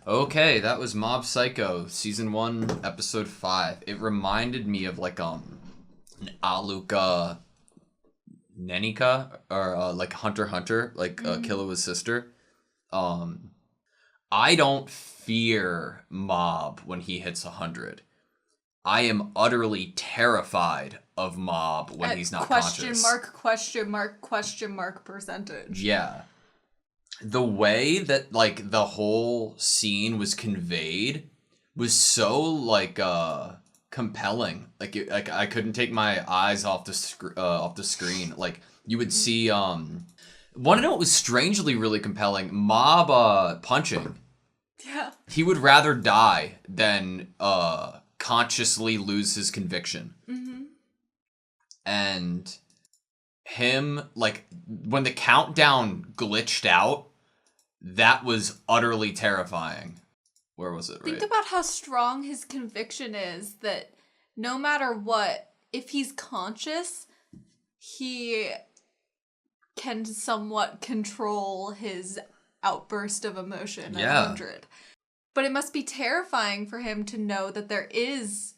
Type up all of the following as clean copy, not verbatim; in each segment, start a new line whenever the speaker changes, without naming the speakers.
Okay, that was Mob Psycho, Season 1, Episode 5. It reminded me of, like, Aluka Nenika, or, like, Hunter x Hunter, like, Killua's sister. I don't fear Mob when he hits 100. I am utterly terrified of Mob when he's not conscious.
Question mark percentage.
Yeah. The way that, like, the whole scene was conveyed was so, like, compelling. Like, I couldn't take my eyes off the screen. Like, you would see, want to know what was strangely really compelling? Mob, punching.
Yeah.
He would rather die than, consciously lose his conviction.
Mm-hmm.
And him, like, when the countdown glitched out, that was utterly terrifying. Where was it?
Think about how strong his conviction is that no matter what, if he's conscious, he can somewhat control his outburst of emotion at 100. But it must be terrifying for him to know that there is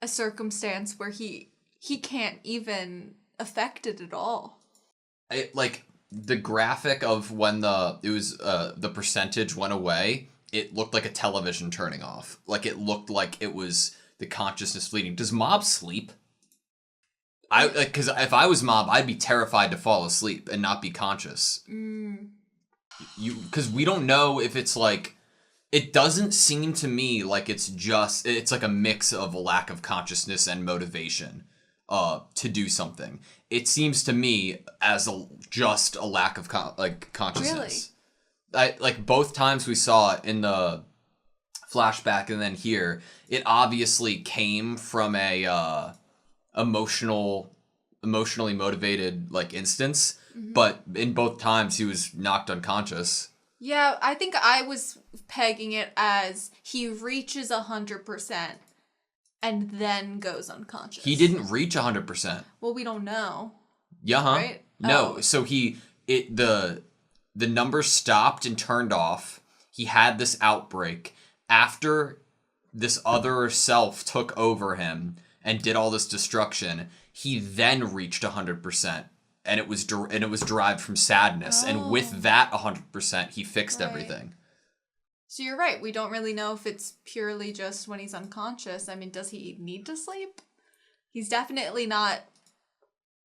a circumstance where he can't even affect it at all.
Like, the graphic of when the percentage went away, it looked like a television turning off. Like, it looked like it was the consciousness fleeting. Does Mob sleep? Because if I was Mob, I'd be terrified to fall asleep and not be conscious. Because we don't know if it's like, it doesn't seem to me like it's like a mix of a lack of consciousness and motivation to do something. It seems to me as just a lack of consciousness. Really? Like, both times we saw it in the flashback and then here, it obviously came from a emotionally motivated, like, instance. Mm-hmm. But in both times he was knocked unconscious.
Yeah, I think I was pegging it as he reaches 100% and then goes unconscious.
He didn't reach 100%.
Well, we don't know.
Yeah, huh?
Right?
No,
oh.
So the number stopped and turned off. He had this outbreak. After this other self took over him and did all this destruction, he then reached 100%. And it was derived from sadness. Oh. And with that 100%, he fixed everything.
So you're right. We don't really know if it's purely just when he's unconscious. I mean, does he need to sleep? He's definitely not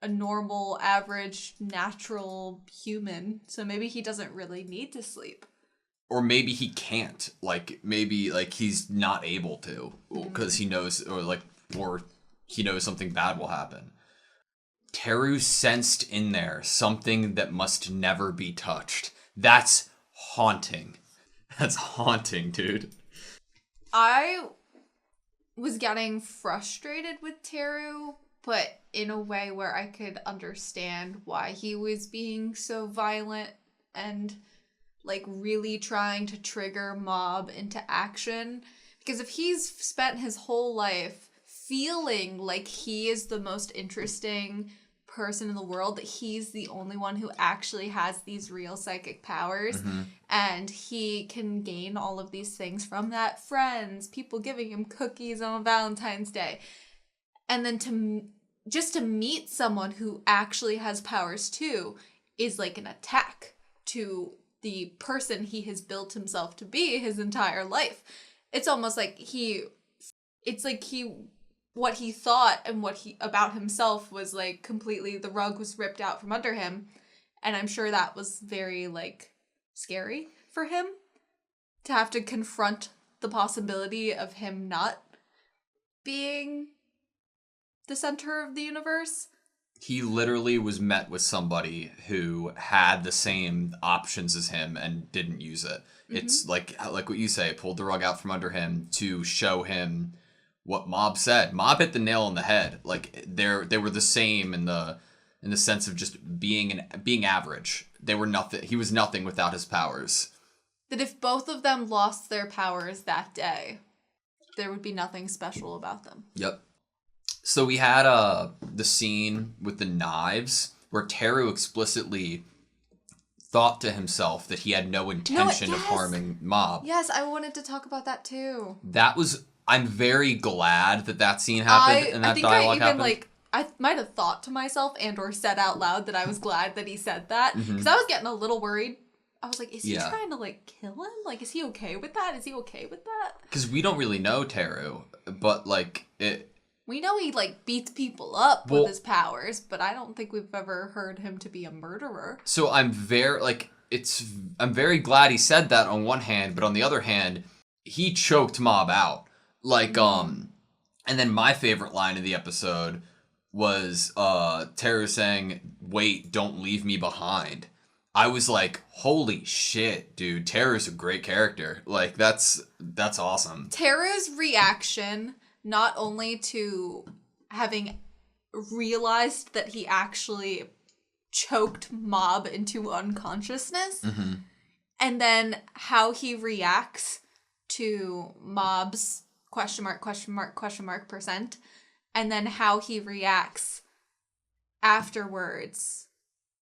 a normal, average, natural human. So maybe he doesn't really need to sleep.
Or maybe he can't. Like, maybe, like, he's not able to. Because he knows, or he knows something bad will happen. Teru sensed in there something that must never be touched. That's haunting. That's haunting, dude.
I was getting frustrated with Teru, but in a way where I could understand why he was being so violent and, like, really trying to trigger Mob into action. Because if he's spent his whole life feeling like he is the most interesting person in the world, that he's the only one who actually has these real psychic powers, and he can gain all of these things from that, friends, people giving him cookies on Valentine's Day, and then to meet someone who actually has powers too is like an attack to the person he has built himself to be his entire life. It's almost like what he thought and about himself was, like, completely, the rug was ripped out from under him. And I'm sure that was very, like, scary for him to have to confront the possibility of him not being the center of the universe.
He literally was met with somebody who had the same options as him and didn't use it. Mm-hmm. It's like what you say, pulled the rug out from under him to show him what Mob said. Mob hit the nail on the head. Like, they were the same in the sense of just being average. They were nothing. He was nothing without his powers.
That if both of them lost their powers that day, there would be nothing special about them.
Yep. So we had the scene with the knives where Teru explicitly thought to himself that he had no intention of harming Mob.
Yes, I wanted to talk about that too.
I'm very glad that scene happened and that dialogue happened.
I might have thought to myself and or said out loud that I was glad that he said that. Because I was getting a little worried. I was like, is he trying to, like, kill him? Like, is he okay with that? Is he okay with that?
Because we don't really know Teru, but, like,
we know he, like, beats people up with his powers, but I don't think we've ever heard him to be a murderer.
So I'm very glad he said that on one hand, but on the other hand, he choked Mob out. Like, and then my favorite line of the episode was Teru saying, "Wait, don't leave me behind." I was like, holy shit, dude, Teru's a great character. Like, that's awesome.
Teru's reaction, not only to having realized that he actually choked Mob into unconsciousness, and then how he reacts to Mob's ... %, and then how he reacts afterwards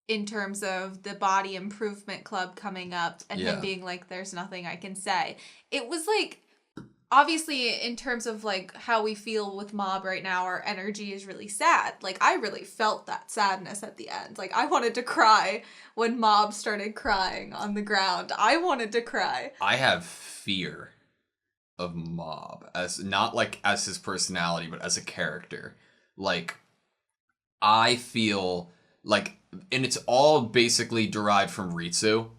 in terms of the Body Improvement Club coming up and him being like, there's nothing I can say. It was like, obviously in terms of like how we feel with Mob right now, our energy is really sad. Like, I really felt that sadness at the end. Like, I wanted to cry when Mob started crying on the ground. I wanted to cry.
I have fear of Mob, as not like as his personality, but as a character. Like, I feel like, and it's all basically derived from Ritsu,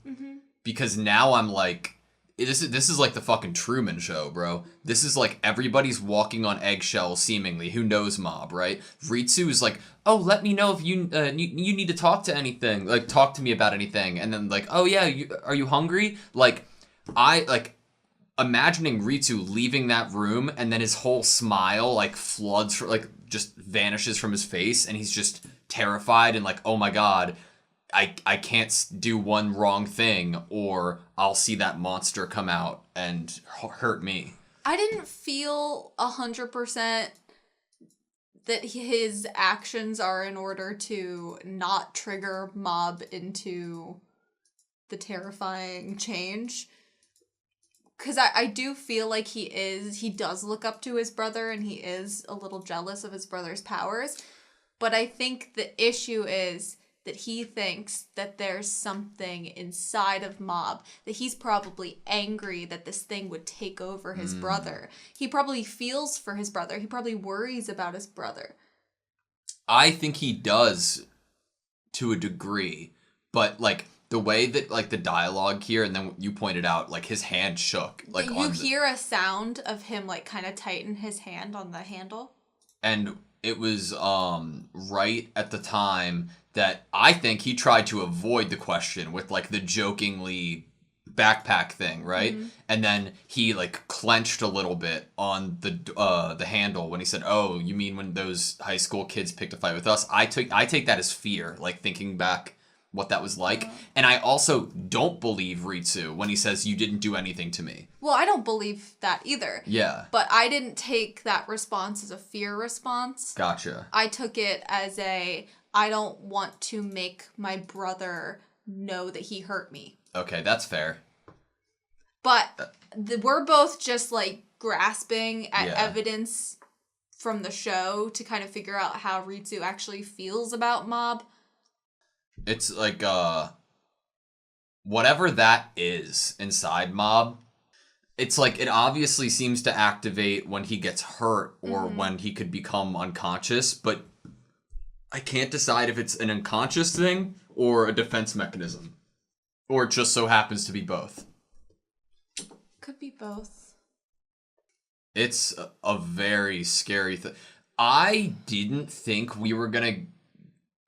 because now I'm like, this is like the fucking Truman Show, bro. This is like everybody's walking on eggshells, seemingly. Who knows Mob, right? Ritsu is like, oh, let me know if you need to talk to anything, like talk to me about anything, and then like, oh yeah, are you hungry? Like, imagining Ritsu leaving that room and then his whole smile like floods, like just vanishes from his face, and he's just terrified and like, oh my god, I can't do one wrong thing or I'll see that monster come out and hurt me.
I didn't feel 100% that his actions are in order to not trigger Mob into the terrifying change. Because I do feel like he does look up to his brother and he is a little jealous of his brother's powers. But I think the issue is that he thinks that there's something inside of Mob, that he's probably angry that this thing would take over his brother. He probably feels for his brother. He probably worries about his brother.
I think he does to a degree, but like the way that like the dialogue here, and then you pointed out like his hand shook. Like
you hear a sound of him like kind of tighten his hand on the handle.
And it was right at the time that I think he tried to avoid the question with like the jokingly backpack thing, right? And then he like clenched a little bit on the handle when he said, "Oh, you mean when those high school kids picked a fight with us?" I take that as fear, like thinking back what that was like. And I also don't believe Ritsu when he says, "You didn't do anything to me."
Well, I don't believe that either.
Yeah.
But I didn't take that response as a fear response.
Gotcha.
I took it as I don't want to make my brother know that he hurt me.
Okay, that's fair.
But we're both just like grasping at evidence from the show to kind of figure out how Ritsu actually feels about Mob.
It's like, whatever that is inside Mob, it's like it obviously seems to activate when he gets hurt or when he could become unconscious, but I can't decide if it's an unconscious thing or a defense mechanism. Or it just so happens to be both.
Could be both.
It's a very scary thing. I didn't think we were gonna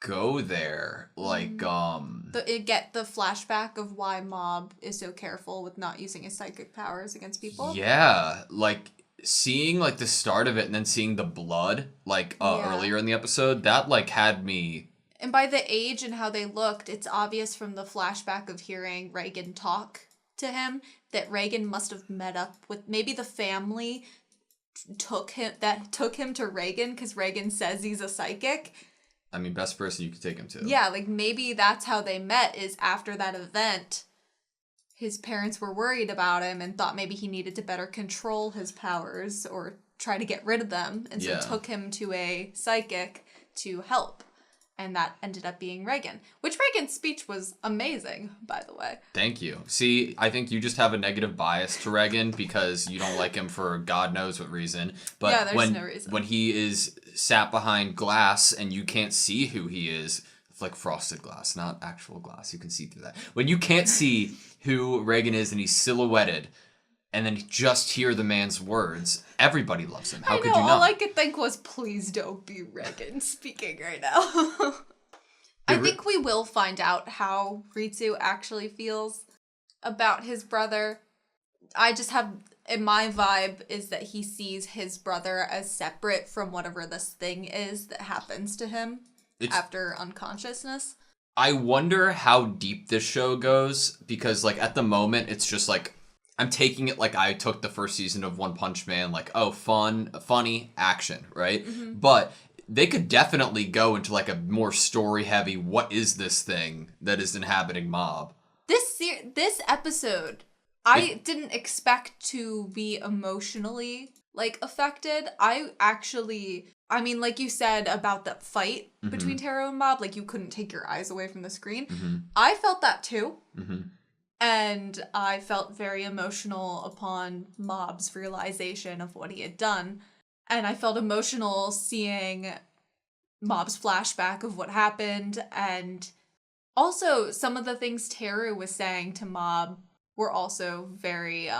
go there. Like,
Get the flashback of why Mob is so careful with not using his psychic powers against people.
Yeah, like seeing like the start of it and then seeing the blood like earlier in the episode, that like had me.
And by the age and how they looked, it's obvious from the flashback of hearing Reagan talk to him that Reagan must have met up with maybe the family took him to Reagan because Reagan says he's a psychic.
I mean, best person you could take him to.
Yeah, like maybe that's how they met, is after that event. His parents were worried about him and thought maybe he needed to better control his powers or try to get rid of them. And so took him to a psychic to help. And that ended up being Reagan. Which Reagan's speech was amazing, by the way.
Thank you. See, I think you just have a negative bias to Reagan because you don't like him for God knows what reason. But
yeah, there's no reason.
When he is sat behind glass and you can't see who he is, it's like frosted glass, not actual glass. You can see through that. When you can't see who Reagan is and he's silhouetted, and then just hear the man's words, everybody loves him. How could you not?
All I could think was, please don't be Reagan speaking right now. I think we will find out how Ritsu actually feels about his brother. I just have, in my vibe, is that he sees his brother as separate from whatever this thing is that happens to him after unconsciousness.
I wonder how deep this show goes, because like at the moment it's just like, I'm taking it like I took the first season of One Punch Man, like, oh, fun, funny, action, right? Mm-hmm. But they could definitely go into like a more story-heavy, what is this thing that is inhabiting Mob?
This episode, I didn't expect to be emotionally, like, affected. I mean, like you said about that fight between Taro and Mob, like, you couldn't take your eyes away from the screen. Mm-hmm. I felt that too. Mm-hmm. And I felt very emotional upon Mob's realization of what he had done. And I felt emotional seeing Mob's flashback of what happened. And also, some of the things Teru was saying to Mob were also very,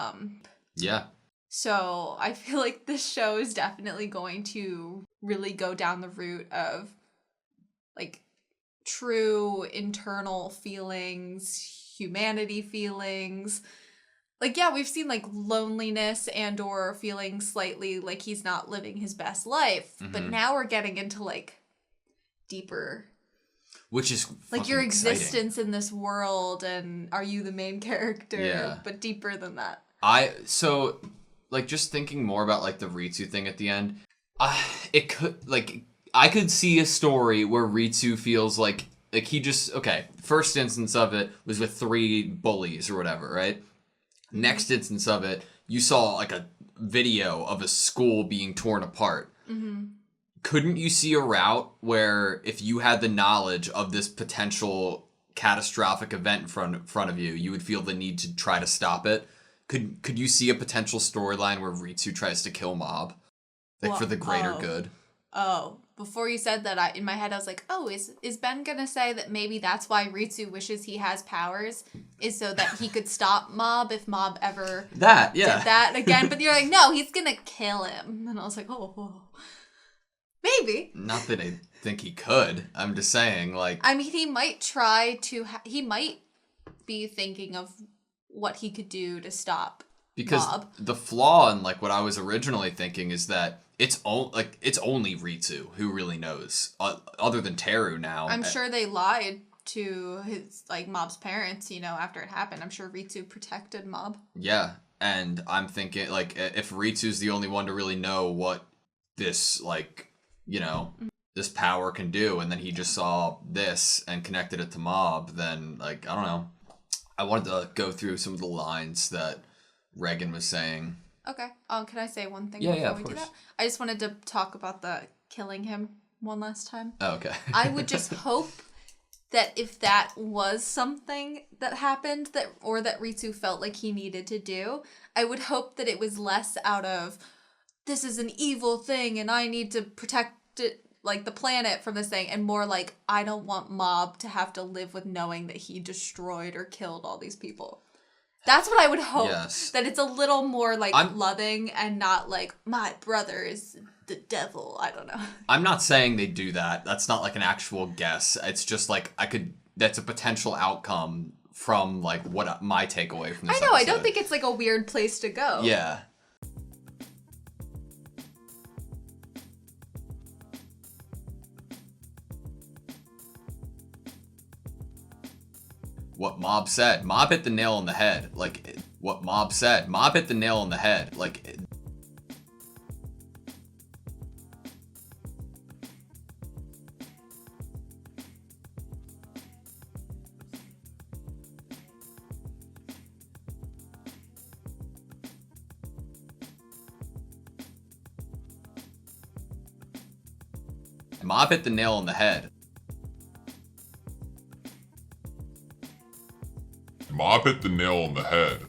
Yeah.
So I feel like this show is definitely going to really go down the route of, like, true internal feelings, humanity feelings. Like, yeah, we've seen like loneliness and or feeling slightly like he's not living his best life, but now we're getting into like deeper,
which is
like your
exciting.
existence in this world, and are you the main character, but deeper than that.
So like just thinking more about like the Ritsu thing at the end, it could, like, I could see a story where Ritsu feels like he just, first instance of it was with 3 bullies or whatever, right? Next instance of it, you saw like a video of a school being torn apart. Mm-hmm. Couldn't you see a route where if you had the knowledge of this potential catastrophic event in front of you, you would feel the need to try to stop it? Could you see a potential storyline where Ritsu tries to kill Mob? Like, for the greater good?
Oh, before you said that, in my head I was like, oh, is Ben gonna say that maybe that's why Ritsu wishes he has powers, is so that he could stop Mob if Mob ever did that again? But you're like, no, he's gonna kill him. And I was like, oh. Maybe.
Not that I think he could. I'm just saying, like...
I mean, he might try to... he might be thinking of what he could do to stop
because
Mob.
The flaw in, like, what I was originally thinking is that it's only Ritsu who really knows, other than Teru now.
I'm sure they lied to his, like, Mob's parents, you know, after it happened. I'm sure Ritsu protected Mob.
Yeah, and I'm thinking, like, if Ritsu's the only one to really know what this, like, you know, this power can do, and then he just saw this and connected it to Mob, then, like, I don't know. I wanted to go through some of the lines that Reagan was saying.
Okay. Can I say one thing before we do that? I just wanted to talk about the killing him one last time.
Oh, okay.
I would just hope that if that was something that happened, that Ritsu felt like he needed to do, I would hope that it was less out of, this is an evil thing and I need to protect it, like the planet from this thing, and more like, I don't want Mob to have to live with knowing that he destroyed or killed all these people. That's what I would hope.
Yes.
That it's a little more like loving and not like, my brother is the devil. I don't know.
I'm not saying they do that. That's not like an actual guess. It's just like that's a potential outcome from like what my takeaway from this episode.
I don't think it's like a weird place to go.
Yeah. What Mob said. Mob hit the nail on the head. Like, what Mob said. Mob hit the nail on the head. Like... Mob hit the nail on the head.
Mob hit the nail on the head.